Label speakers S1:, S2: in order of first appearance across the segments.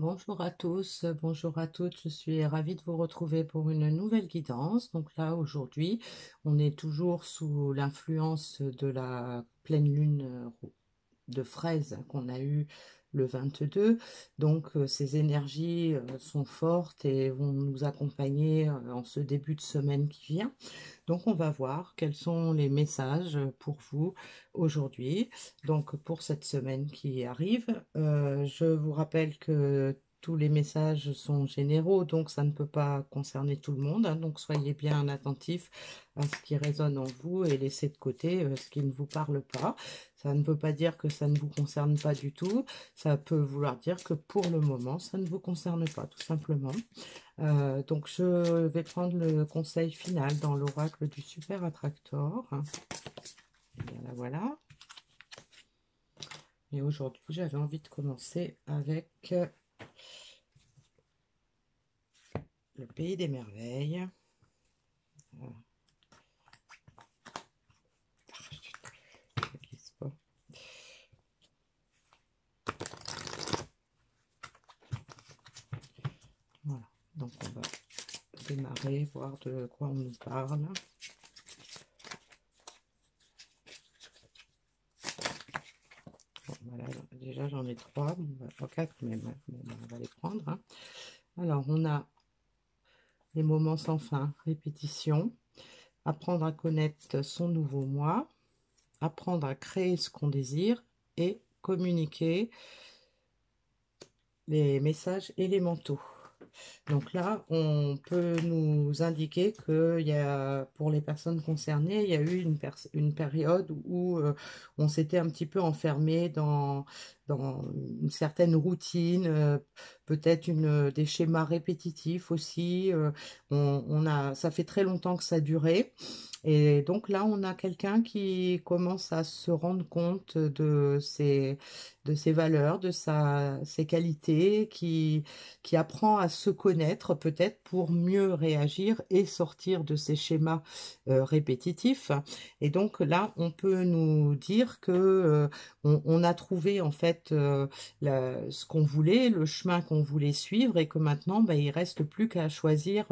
S1: Bonjour à tous, bonjour à toutes, je suis ravie de vous retrouver pour une nouvelle guidance. Donc là, aujourd'hui, on est toujours sous l'influence de la pleine lune de fraise qu'on a eue le 22. Donc ces énergies sont fortes et vont nous accompagner en ce début de semaine qui vient. Donc on va voir quels sont les messages pour vous aujourd'hui, donc pour cette semaine qui arrive. Je vous rappelle que tous les messages sont généraux, donc ça ne peut pas concerner tout le monde, hein. Donc soyez bien attentifs à ce qui résonne en vous et laissez de côté ce qui ne vous parle pas. Ça ne veut pas dire que ça ne vous concerne pas du tout, ça peut vouloir dire que pour le moment, ça ne vous concerne pas, tout simplement. Donc je vais prendre le conseil final dans l'oracle du Super Attractor. Et bien là voilà. Et aujourd'hui, j'avais envie de commencer avec le Pays des Merveilles. Voilà. Je glisse pas. Voilà. Donc on va démarrer, voir de quoi on nous parle. Bon, voilà, déjà j'en ai 3, pas 4 même. Bon, on va les prendre, hein. Alors on a les moments sans fin, répétition, apprendre à connaître son nouveau moi, apprendre à créer ce qu'on désire et communiquer les messages élémentaux. Donc là, on peut nous indiquer que pour les personnes concernées, il y a eu une période où on s'était un petit peu enfermé dans une certaine routine, peut-être des schémas répétitifs aussi. Ça fait très longtemps que ça durait. Et donc là, on a quelqu'un qui commence à se rendre compte de ses valeurs, ses qualités, qui apprend à se connaître peut-être pour mieux réagir et sortir de ces schémas répétitifs. Et donc là, on peut nous dire que on a trouvé en fait ce qu'on voulait, le chemin qu'on voulait suivre, et que maintenant, il reste plus qu'à choisir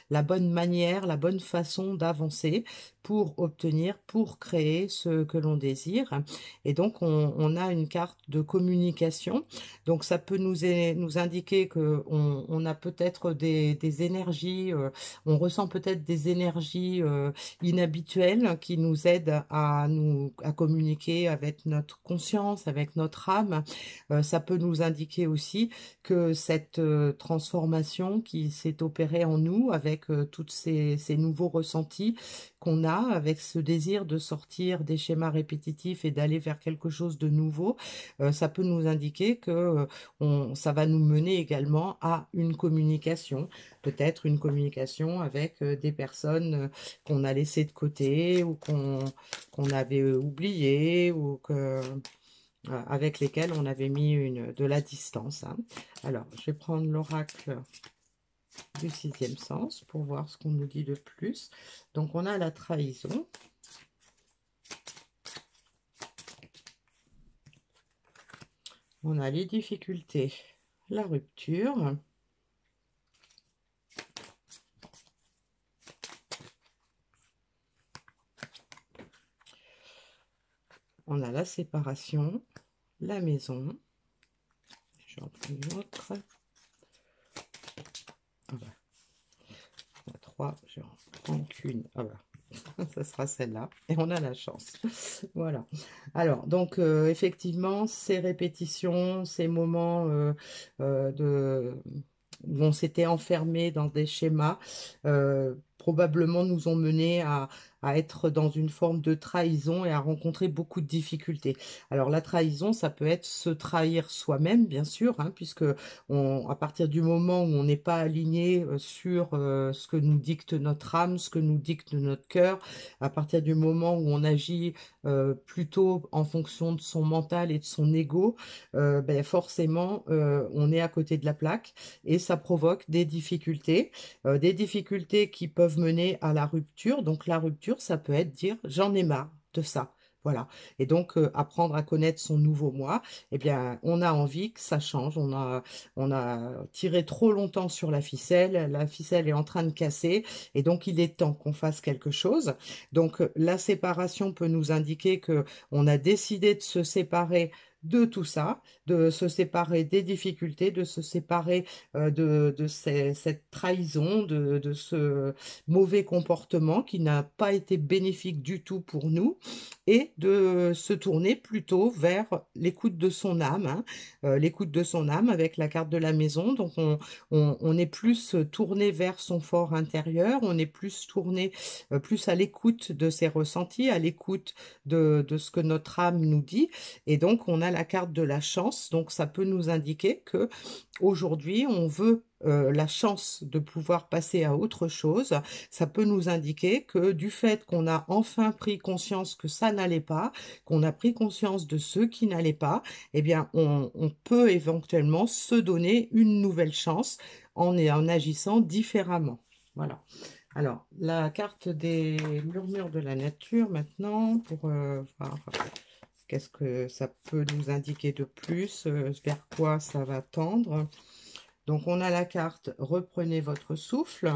S1: la bonne manière, la bonne façon d'avancer pour créer ce que l'on désire. Et donc, on a une carte de communication. Donc, ça peut nous indiquer que on a peut-être des énergies, on ressent peut-être des énergies inhabituelles qui nous aident à communiquer avec notre conscience, avec notre âme. Ça peut nous indiquer aussi que cette transformation qui s'est opérée en nous avec toutes ces nouveaux ressentis qu'on a, avec ce désir de sortir des schémas répétitifs et d'aller vers quelque chose de nouveau, ça peut nous indiquer que ça va nous mener également à une communication, peut-être une communication avec des personnes qu'on a laissées de côté ou qu'on avait oubliées ou avec lesquelles on avait mis de la distance, hein. Alors, je vais prendre l'oracle du sixième sens pour voir ce qu'on nous dit de plus. Donc, on a la trahison. On a les difficultés, la rupture. On a la séparation, la maison. J'en prends une autre. Ah bah. On a 3, j'en prends qu'une. Ah bah. Ça sera celle-là. Et on a la chance. Voilà. Alors, donc, effectivement, ces répétitions, ces moments où on s'était enfermé dans des schémas, probablement nous ont mené à être dans une forme de trahison et à rencontrer beaucoup de difficultés. Alors la trahison, ça peut être se trahir soi-même, bien sûr, hein, puisque à partir du moment où on n'est pas aligné sur ce que nous dicte notre âme, ce que nous dicte notre cœur, à partir du moment où on agit plutôt en fonction de son mental et de son ego, forcément on est à côté de la plaque et ça provoque des difficultés qui peuvent mener à la rupture. Donc la rupture, ça peut être dire j'en ai marre de ça. Voilà. Et donc, apprendre à connaître son nouveau moi, eh bien, on a envie que ça change. On a tiré trop longtemps sur la ficelle est en train de casser, et donc il est temps qu'on fasse quelque chose. Donc, la séparation peut nous indiquer que on a décidé de se séparer de tout ça, de se séparer des difficultés, de se séparer cette trahison, de ce mauvais comportement qui n'a pas été bénéfique du tout pour nous, et de se tourner plutôt vers l'écoute de son âme, hein, l'écoute de son âme avec la carte de la maison. Donc on est plus tourné vers son fort intérieur, on est plus tourné plus à l'écoute de ses ressentis, à l'écoute de ce que notre âme nous dit. Et donc on a la carte de la chance, donc ça peut nous indiquer que aujourd'hui on veut la chance de pouvoir passer à autre chose. Ça peut nous indiquer que du fait qu'on a enfin pris conscience que ça n'allait pas, qu'on a pris conscience de ce qui n'allait pas, eh bien, on peut éventuellement se donner une nouvelle chance en agissant différemment. Voilà. Alors, la carte des murmures de la nature maintenant, pour voir qu'est-ce que ça peut nous indiquer de plus, vers quoi ça va tendre. Donc, on a la carte reprenez votre souffle.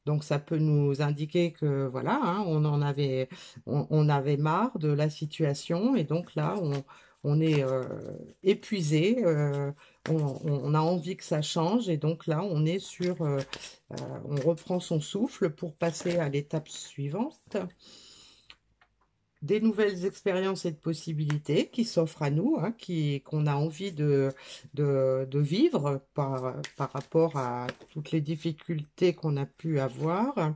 S1: Donc, ça peut nous indiquer que voilà, hein, on avait marre de la situation, et donc là, on est épuisé, on a envie que ça change, et donc là, on est on reprend son souffle pour passer à l'étape suivante. Des nouvelles expériences et de possibilités qui s'offrent à nous, hein, qu'on a envie de vivre par rapport à toutes les difficultés qu'on a pu avoir.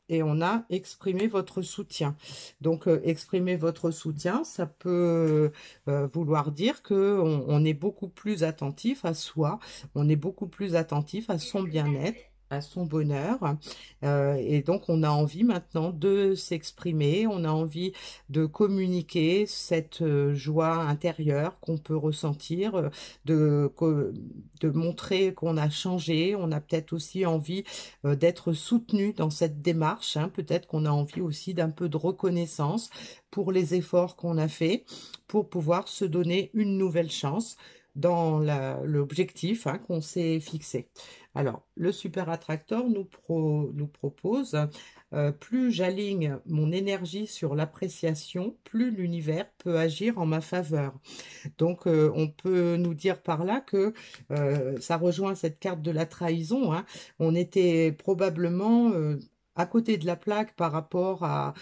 S1: Et on a exprimé votre soutien. Donc, exprimer votre soutien, ça peut vouloir dire que on est beaucoup plus attentif à soi, on est beaucoup plus attentif à son bien-être, à son bonheur, et donc on a envie maintenant de s'exprimer, on a envie de communiquer cette joie intérieure qu'on peut ressentir, de montrer qu'on a changé. On a peut-être aussi envie d'être soutenu dans cette démarche, hein. Peut-être qu'on a envie aussi d'un peu de reconnaissance pour les efforts qu'on a faits, pour pouvoir se donner une nouvelle chance dans l'objectif, hein, qu'on s'est fixé. Alors, le super attracteur nous propose plus j'aligne mon énergie sur l'appréciation, plus l'univers peut agir en ma faveur. Donc, on peut nous dire par là que ça rejoint cette carte de la trahison, hein. On était probablement à côté de la plaque par rapport à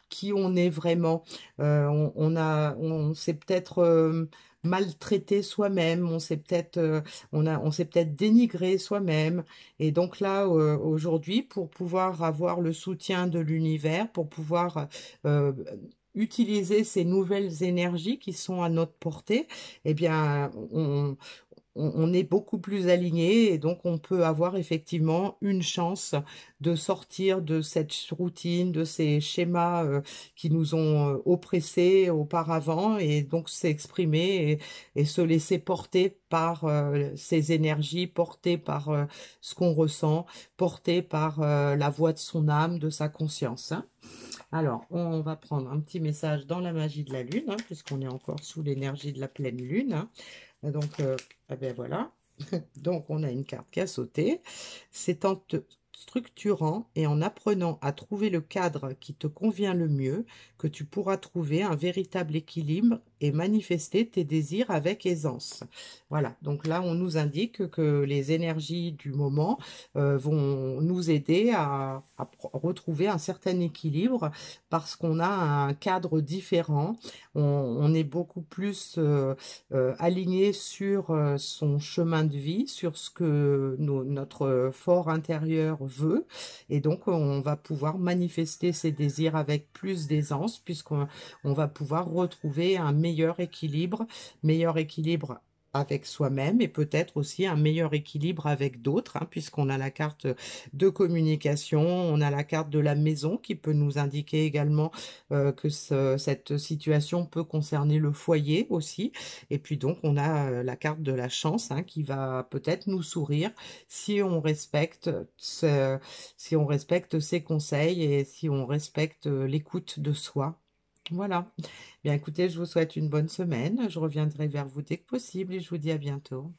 S1: qui on est vraiment. On s'est peut-être maltraité soi-même, on s'est peut-être dénigré soi-même. Et donc là, aujourd'hui, pour pouvoir avoir le soutien de l'univers, pour pouvoir euh, utiliser ces nouvelles énergies qui sont à notre portée, eh bien, on est beaucoup plus aligné, et donc on peut avoir effectivement une chance de sortir de cette routine, de ces schémas qui nous ont oppressés auparavant, et donc s'exprimer et se laisser porter par ces énergies, porter par ce qu'on ressent, porter par la voix de son âme, de sa conscience, hein. Alors, on va prendre un petit message dans la magie de la lune, hein, puisqu'on est encore sous l'énergie de la pleine lune, hein. Donc, eh ben voilà. Donc, on a une carte qui a sauté. C'est en te structurant et en apprenant à trouver le cadre qui te convient le mieux que tu pourras trouver un véritable équilibre et manifester tes désirs avec aisance. Voilà, donc là, on nous indique que les énergies du moment vont nous aider à retrouver un certain équilibre, parce qu'on a un cadre différent, on est beaucoup plus aligné sur son chemin de vie, sur ce que notre fort intérieur veut, et donc on va pouvoir manifester ses désirs avec plus d'aisance, puisqu'on va pouvoir retrouver un meilleur équilibre avec soi-même, et peut-être aussi un meilleur équilibre avec d'autres, hein, puisqu'on a la carte de communication, on a la carte de la maison qui peut nous indiquer également que cette situation peut concerner le foyer aussi. Et puis donc on a la carte de la chance, hein, qui va peut-être nous sourire si on respecte si on respecte ses conseils, et si on respecte l'écoute de soi. Voilà. Bien, écoutez, je vous souhaite une bonne semaine. Je reviendrai vers vous dès que possible et je vous dis à bientôt.